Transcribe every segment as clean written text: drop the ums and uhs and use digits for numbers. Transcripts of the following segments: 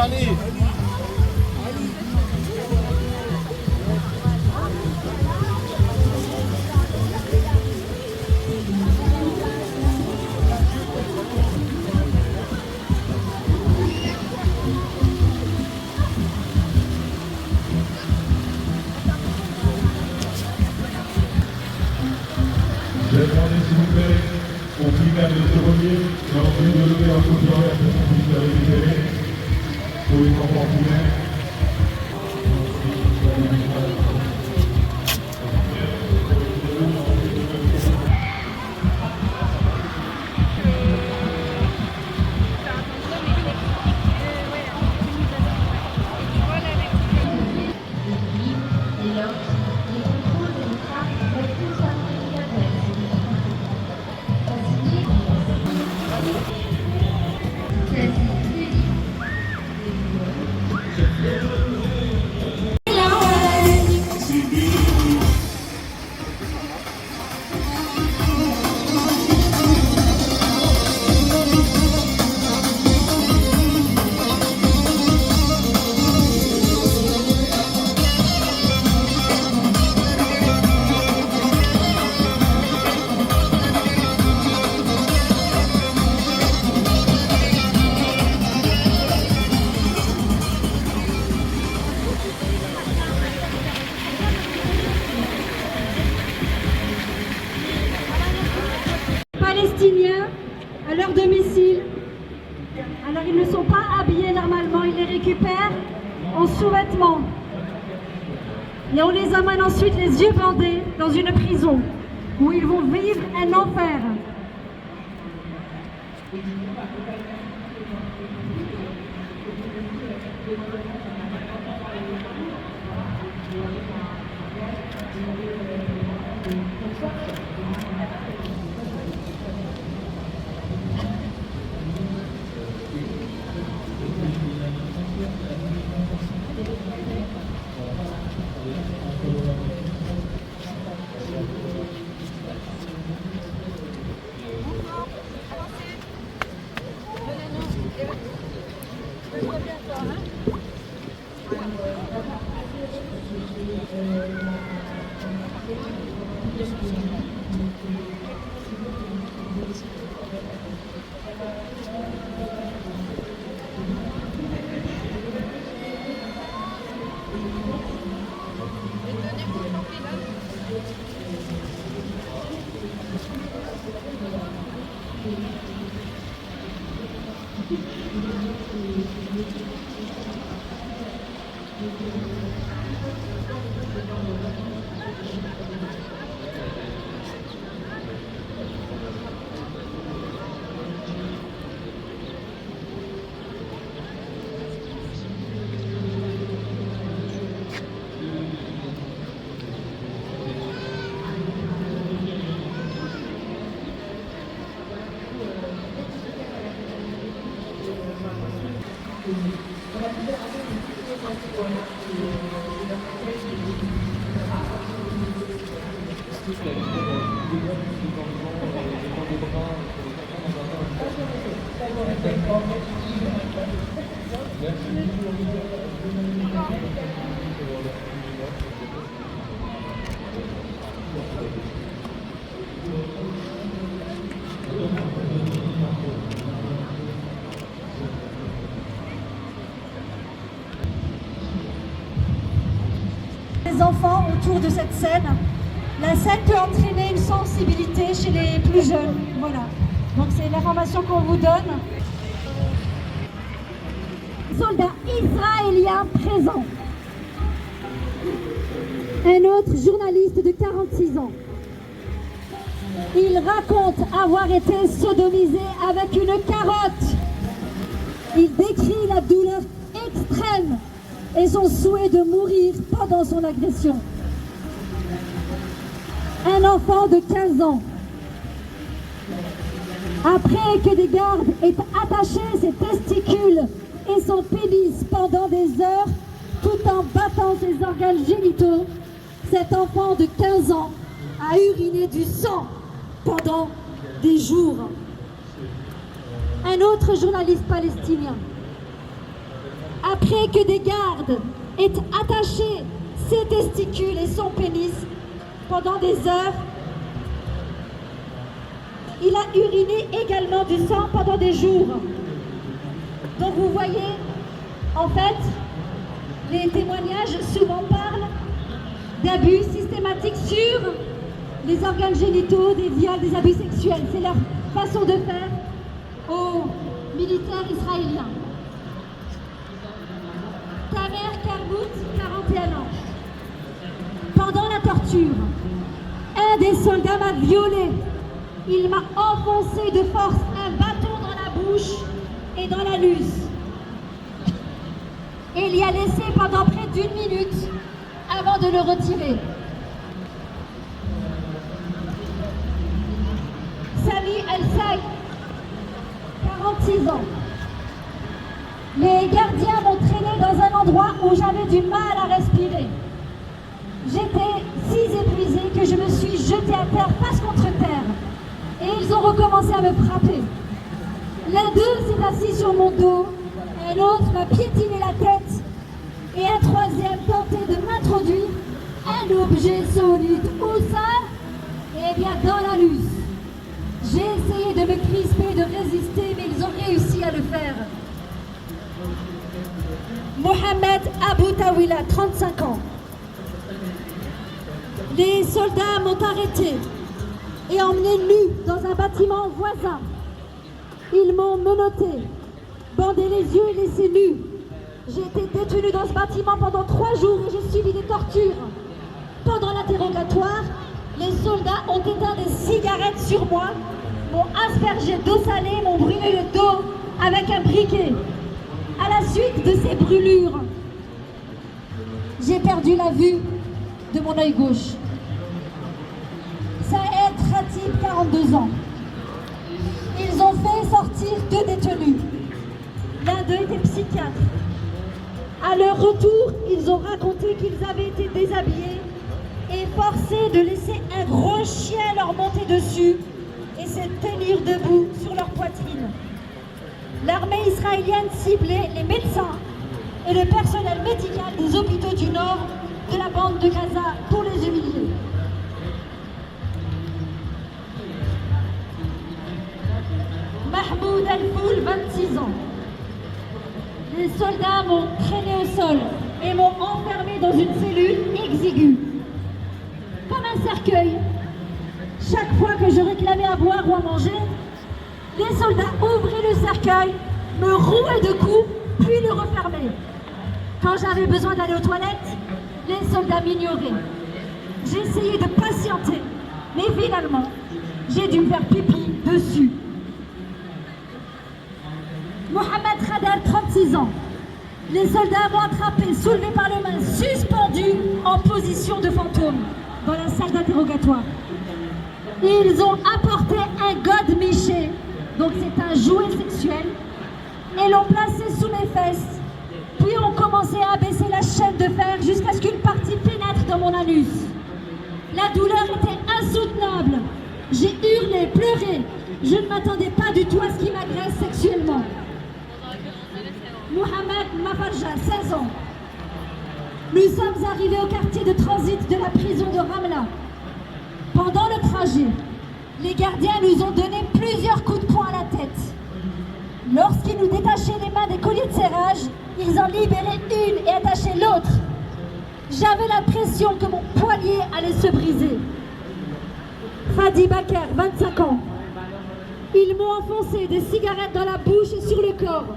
allez. Je vais demander s'il vous plaît au public de ce premier, j'ai envie de lever un coup de main pour qu'on puisse le récupérer pour les enfants poulains. Palestiniens à leur domicile. Alors ils ne sont pas habillés normalement, ils les récupèrent en sous-vêtements. Et on les amène ensuite les yeux bandés dans une prison où ils vont vivre un enfer. Les enfants autour de cette scène, la scène peut entraîner une sensibilité chez les plus jeunes. Voilà. Donc c'est l'information qu'on vous donne. Soldats israéliens présents. Un autre journaliste de 46 ans. Il raconte avoir été sodomisé avec une carotte. Il décrit la douleur extrême et son souhait de mourir pendant son agression. Un enfant de 15 ans. Après que des gardes aient attaché ses testicules et son pénis pendant des heures, tout en battant ses organes génitaux, cet enfant de 15 ans a uriné du sang pendant des jours. Un autre journaliste palestinien. Après que des gardes aient attaché ses testicules et son pénis pendant des heures, il a uriné également du sang pendant des jours. Donc vous voyez, en fait, les témoignages souvent parlent d'abus systématiques sur les organes génitaux, des viols, des abus sexuels. C'est leur façon de faire aux militaires israéliens. Tamer Karbout, 41 ans. Pendant la torture, un des soldats m'a violée. Il m'a enfoncé de force un bâton dans la bouche et dans l'anus. Et il y a laissé pendant près d'1 minute avant de le retirer. Sami El-Saï, 46 ans. Les gardiens m'ont traîné dans un endroit où j'avais du mal à respirer. J'étais si épuisée que je me suis jetée à terre face contre terre. Et ils ont recommencé à me frapper. L'un d'eux s'est assis sur mon dos, un autre m'a piétiné la tête et un troisième tentait de m'introduire un objet solide. Où ça? Eh bien dans l'anus. J'ai essayé de me crisper, de résister, mais ils ont réussi à le faire. Mohamed Abou Tawila, 35 ans. Les soldats m'ont arrêté et emmené nu dans un bâtiment voisin. Ils m'ont menotté, bandé les yeux et laissé nu. J'ai été détenue dans ce bâtiment pendant 3 jours et j'ai subi des tortures. Pendant l'interrogatoire, les soldats ont éteint des cigarettes sur moi, m'ont aspergé d'eau salée, m'ont brûlé le dos avec un briquet. À la suite de ces brûlures, j'ai perdu la vue de mon œil gauche. Saed Khatib, 42 ans. Ils ont fait sortir 2 détenus. L'un d'eux était psychiatre. À leur retour, ils ont raconté qu'ils avaient été déshabillés et forcés de laisser un gros chien leur monter dessus et se tenir debout sur leur poitrine. L'armée israélienne ciblait les médecins et le personnel médical des hôpitaux du nord de la bande de Gaza pour les humilier. Mahmoud El-Foul, 26 ans. Les soldats m'ont traîné au sol et m'ont enfermé dans une cellule exiguë, comme un cercueil. Chaque fois que je réclamais à boire ou à manger, les soldats ouvraient le cercueil, me rouaient de coups, puis le refermaient. Quand j'avais besoin d'aller aux toilettes, les soldats m'ignoraient. J'essayais de patienter, mais finalement, j'ai dû me faire pipi dessus. Mohamed Khadar, 36 ans. Les soldats m'ont attrapé, soulevé par les mains, suspendu en position de fantôme dans la salle d'interrogatoire. Ils ont apporté un god miché, donc c'est un jouet sexuel, et l'ont placé sous mes fesses. Puis ont commencé à abaisser la chaîne de fer jusqu'à ce qu'une partie pénètre dans mon anus. La douleur était insoutenable. J'ai hurlé, pleuré. Je ne m'attendais pas du tout à ce qu'ils m'agressent sexuellement. Mohamed Mafarja, 16 ans. Nous sommes arrivés au quartier de transit de la prison de Ramla. Pendant le trajet, les gardiens nous ont donné plusieurs coups de poing à la tête. Lorsqu'ils nous détachaient les mains des colliers de serrage, ils en libéraient une et attachaient l'autre. J'avais l'impression que mon poignet allait se briser. Fadi Bakar, 25 ans. Ils m'ont enfoncé des cigarettes dans la bouche et sur le corps.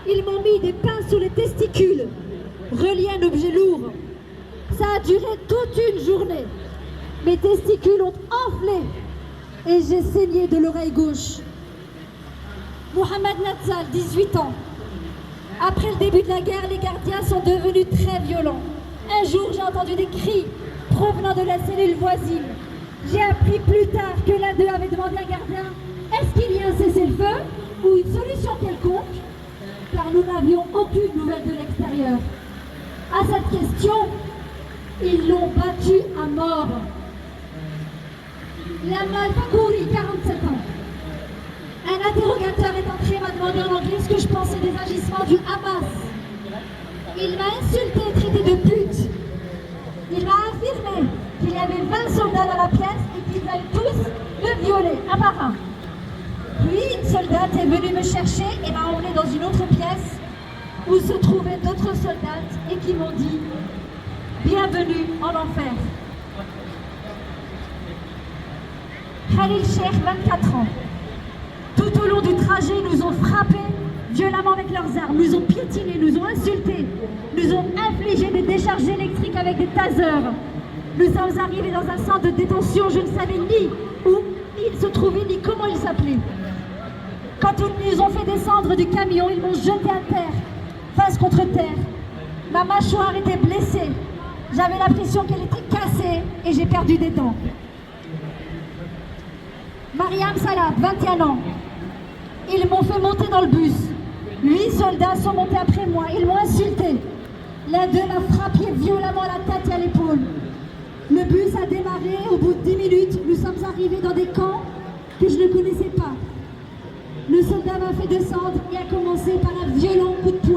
Ils m'ont mis des pinces sur les testicules, relié à un objet lourd. Ça a duré toute une journée. Mes testicules ont enflé et j'ai saigné de l'oreille gauche. Mohamed Nazzal, 18 ans. Après le début de la guerre, les gardiens sont devenus très violents. Un jour, j'ai entendu des cris provenant de la cellule voisine. J'ai appris plus tard que l'un d'eux avait demandé à un gardien « Est-ce qu'il y a un cessez-le-feu ou une solution quelconque ?» Car nous n'avions aucune nouvelle de l'extérieur. À cette question, ils l'ont battu à mort. Lamal Fakouri, 47 ans. Un interrogateur est entré et m'a demandé en anglais ce que je pensais des agissements du Hamas Il m'a insulté et traité de pute. Il m'a affirmé qu'il y avait 20 soldats dans la pièce et qu'ils allaient tous me violer, un par un. Puis une soldate est venue me chercher et m'a emmené dans une autre pièce où se trouvaient d'autres soldates et qui m'ont dit « Bienvenue en enfer ». Khalil Sheikh, 24 ans. Tout au long du trajet, nous ont frappés violemment avec leurs armes, nous ont piétinés, nous ont insultés, nous ont infligé des décharges électriques avec des tasers. Nous sommes arrivés dans un centre de détention, je ne savais ni où il se trouvait, ni comment il s'appelait. Quand ils nous ont fait descendre du camion, ils m'ont jeté à terre, face contre terre. Ma mâchoire était blessée, j'avais l'impression qu'elle était cassée et j'ai perdu des dents. Mariam Salah, 21 ans. Ils m'ont fait monter dans le bus. 8 soldats sont montés après moi. Ils m'ont insulté. L'un d'eux m'a frappé violemment à la tête et à l'épaule. Le bus a démarré. Au bout de 10 minutes, nous sommes arrivés dans des camps que je ne connaissais pas. Le soldat m'a fait descendre et a commencé par un violent coup de pied